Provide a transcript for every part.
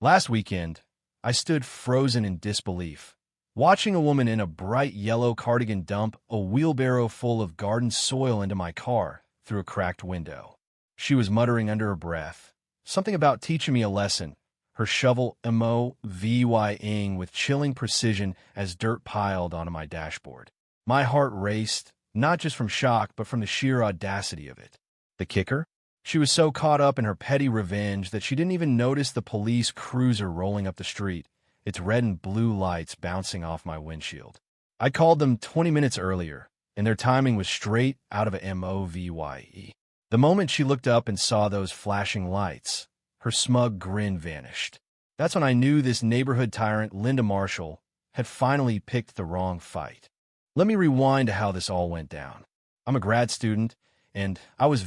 Last weekend, I stood frozen in disbelief, watching a woman in a bright yellow cardigan dump a wheelbarrow full of garden soil into my car through a cracked window. She was muttering under her breath, something about teaching me a lesson, her shovel ing with chilling precision as dirt piled onto my dashboard. My heart raced, not just from shock, but from the sheer audacity of it. The kicker? She was so caught up in her petty revenge that she didn't even notice the police cruiser rolling up the street, its red and blue lights bouncing off my windshield. I called them 20 minutes earlier, and their timing was straight out of a movie. The moment she looked up and saw those flashing lights, her smug grin vanished. That's when I knew this neighborhood tyrant, Linda Marshall, had finally picked the wrong fight. Let me rewind to how this all went down. I'm a grad student, and I was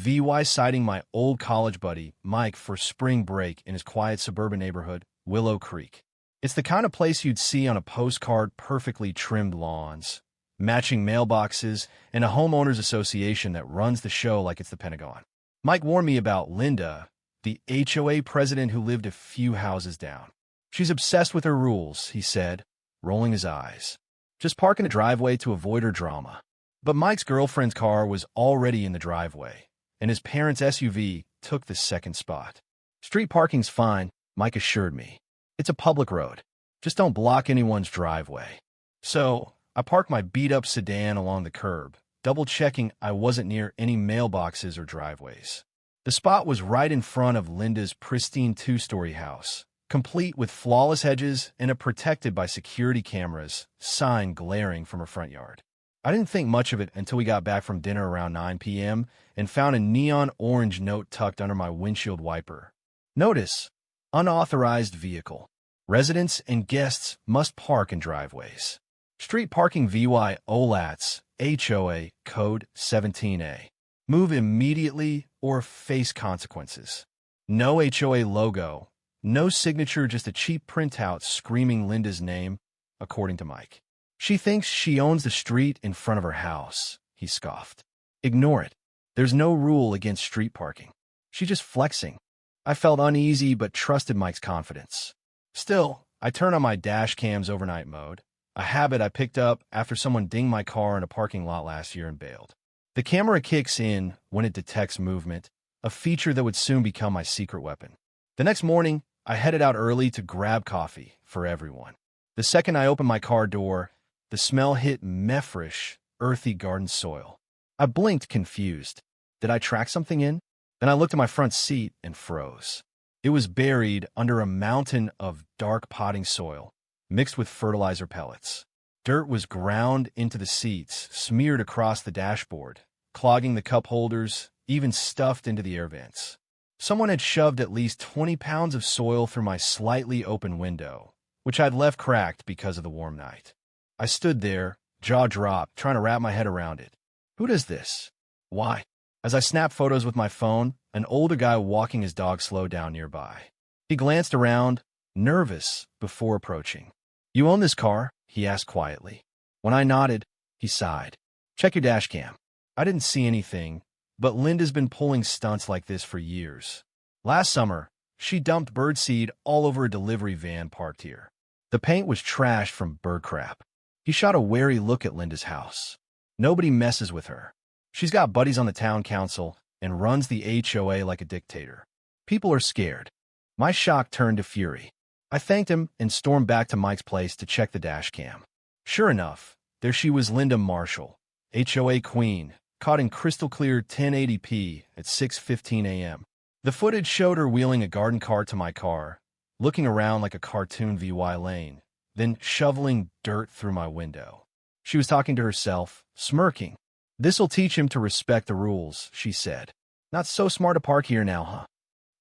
citing my old college buddy, Mike, for spring break in his quiet suburban neighborhood, Willow Creek. It's the kind of place you'd see on a postcard, perfectly trimmed lawns, matching mailboxes, and a homeowners association that runs the show like it's the Pentagon. Mike warned me about Linda, the HOA president who lived a few houses down. She's obsessed with her rules, he said, rolling his eyes. Just park in a driveway to avoid her drama. But Mike's girlfriend's car was already in the driveway, and his parents' SUV took the second spot. Street parking's fine, Mike assured me. It's a public road. Just don't block anyone's driveway. So, I parked my beat-up sedan along the curb, double-checking I wasn't near any mailboxes or driveways. The spot was right in front of Linda's pristine two-story house, complete with flawless hedges and a protected by security cameras sign glaring from her front yard. I didn't think much of it until we got back from dinner around 9 p.m. and found a neon orange note tucked under my windshield wiper. Notice, unauthorized vehicle. Residents and guests must park in driveways. Street parking OLATs, HOA, Code 17A. Move immediately or face consequences. No HOA logo, no signature, just a cheap printout screaming Linda's name, according to Mike. She thinks she owns the street in front of her house, he scoffed. Ignore it. There's no rule against street parking. She's just flexing. I felt uneasy but trusted Mike's confidence. Still, I turned on my dash cam's overnight mode, a habit I picked up after someone dinged my car in a parking lot last year and bailed. The camera kicks in when it detects movement, a feature that would soon become my secret weapon. The next morning, I headed out early to grab coffee for everyone. The second I opened my car door, the smell hit fresh, earthy garden soil. I blinked, confused. Did I track something in? Then I looked at my front seat and froze. It was buried under a mountain of dark potting soil, mixed with fertilizer pellets. Dirt was ground into the seats, smeared across the dashboard, clogging the cup holders, even stuffed into the air vents. Someone had shoved at least 20 pounds of soil through my slightly open window, which I'd left cracked because of the warm night. I stood there, jaw dropped, trying to wrap my head around it. Who does this? Why? As I snapped photos with my phone, an older guy walking his dog slowed down nearby. He glanced around, nervous, before approaching. You own this car? He asked quietly. When I nodded, he sighed. Check your dash cam. I didn't see anything, but Linda's been pulling stunts like this for years. Last summer, she dumped birdseed all over a delivery van parked here. The paint was trashed from bird crap. He shot a wary look at Linda's house. Nobody messes with her. She's got buddies on the town council and runs the HOA like a dictator. People are scared. My shock turned to fury. I thanked him and stormed back to Mike's place to check the dash cam. Sure enough, there she was, Linda Marshall, HOA queen, caught in crystal clear 1080p at 6:15 a.m. The footage showed her wheeling a garden cart to my car, looking around like a cartoon VY lane, then shoveling dirt through my window. She was talking to herself, smirking. This'll teach him to respect the rules, she said. Not so smart to park here now, huh?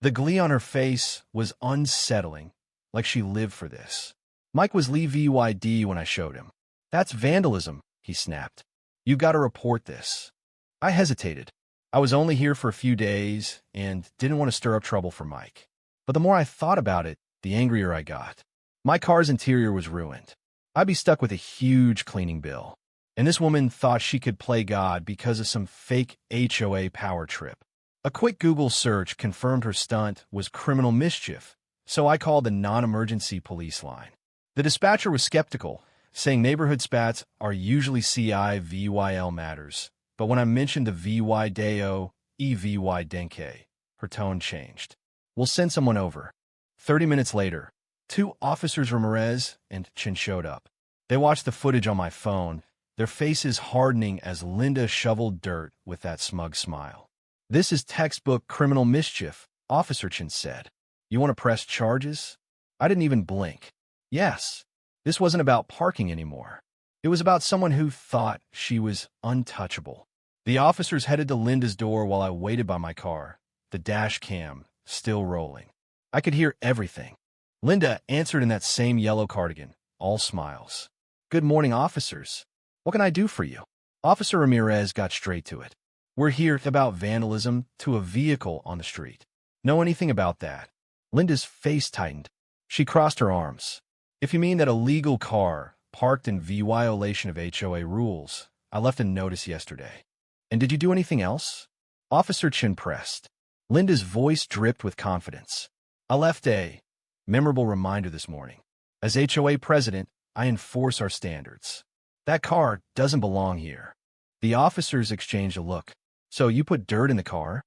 The glee on her face was unsettling, like she lived for this. Mike was VYD when I showed him. That's vandalism, he snapped. You've got to report this. I hesitated. I was only here for a few days and didn't want to stir up trouble for Mike. But the more I thought about it, the angrier I got. My car's interior was ruined. I'd be stuck with a huge cleaning bill. And this woman thought she could play God because of some fake HOA power trip. A quick Google search confirmed her stunt was criminal mischief, So I called the non-emergency police line. The dispatcher was skeptical, saying neighborhood spats are usually CIVYL matters. But when I mentioned the VY Deo, EVY Denke, her tone changed. We'll send someone over. 30 minutes later, 2 officers Ramirez and Chin showed up. They watched the footage on my phone, their faces hardening as Linda shoveled dirt with that smug smile. This is textbook criminal mischief, Officer Chin said. You want to press charges? I didn't even blink. Yes. This wasn't about parking anymore. It was about someone who thought she was untouchable. The officers headed to Linda's door while I waited by my car, the dash cam still rolling. I could hear everything. Linda answered in that same yellow cardigan, all smiles. Good morning, officers. What can I do for you? Officer Ramirez got straight to it. We're here about vandalism to a vehicle on the street. Know anything about that? Linda's face tightened. She crossed her arms. If you mean that illegal car parked in violation of HOA rules, I left a notice yesterday. And did you do anything else? Officer Chin pressed. Linda's voice dripped with confidence. I left a memorable reminder this morning. As HOA president, I enforce our standards. That car doesn't belong here. The officers exchanged a look. So you put dirt in the car?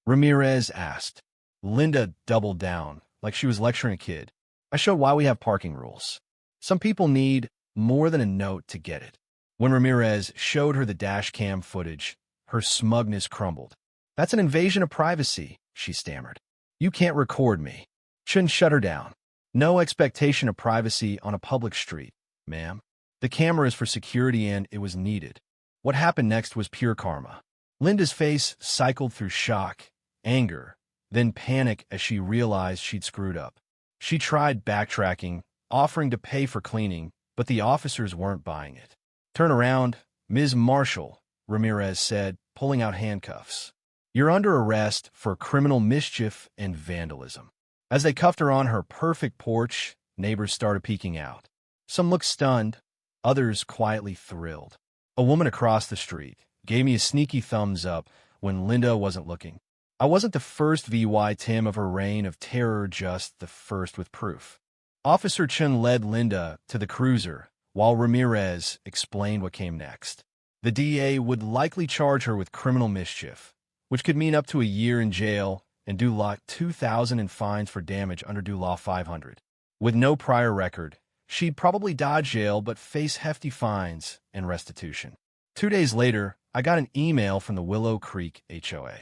Ramirez asked. Linda doubled down, like she was lecturing a kid. I showed why we have parking rules. Some people need more than a note to get it. When Ramirez showed her the dash cam footage, her smugness crumbled. That's an invasion of privacy, she stammered. You can't record me. Chin shut her down. No expectation of privacy on a public street, ma'am. The camera is for security and it was needed. What happened next was pure karma. Linda's face cycled through shock, anger, then panic as she realized she'd screwed up. She tried backtracking, offering to pay for cleaning, but the officers weren't buying it. Turn around, Ms. Marshall, Ramirez said, pulling out handcuffs. You're under arrest for criminal mischief and vandalism. As they cuffed her on her perfect porch, neighbors started peeking out. Some looked stunned, others quietly thrilled. A woman across the street gave me a sneaky thumbs up when Linda wasn't looking. I wasn't the first VY Tim of her reign of terror, just the first with proof. Officer Chin led Linda to the cruiser, while Ramirez explained what came next. The DA would likely charge her with criminal mischief, which could mean up to a year in jail and due law 2,000 in fines for damage under due law 500. With no prior record, she'd probably dodge jail but face hefty fines and restitution. 2 days later, I got an email from the Willow Creek HOA.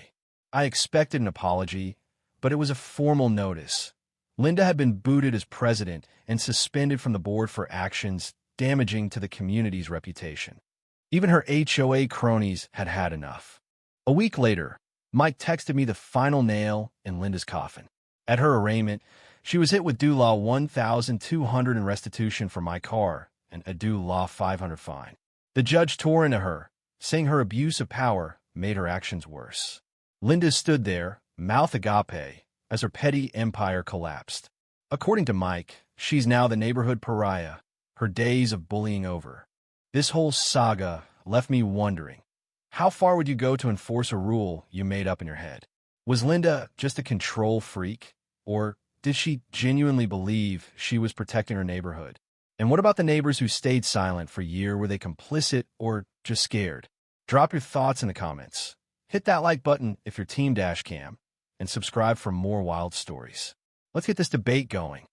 I expected an apology, but it was a formal notice. Linda had been booted as president and suspended from the board for actions damaging to the community's reputation. Even her HOA cronies had had enough. A week later, Mike texted me the final nail in Linda's coffin. At her arraignment, she was hit with due law 1,200 in restitution for my car and a due law 500 fine. The judge tore into her, saying her abuse of power made her actions worse. Linda stood there, mouth agape, as her petty empire collapsed. According to Mike, she's now the neighborhood pariah, her days of bullying over. This whole saga left me wondering, how far would you go to enforce a rule you made up in your head? Was Linda just a control freak, or did she genuinely believe she was protecting her neighborhood? And what about the neighbors who stayed silent for a year? Were they complicit or just scared? Drop your thoughts in the comments. Hit that like button if you're Team Dashcam, and subscribe for more wild stories. Let's get this debate going.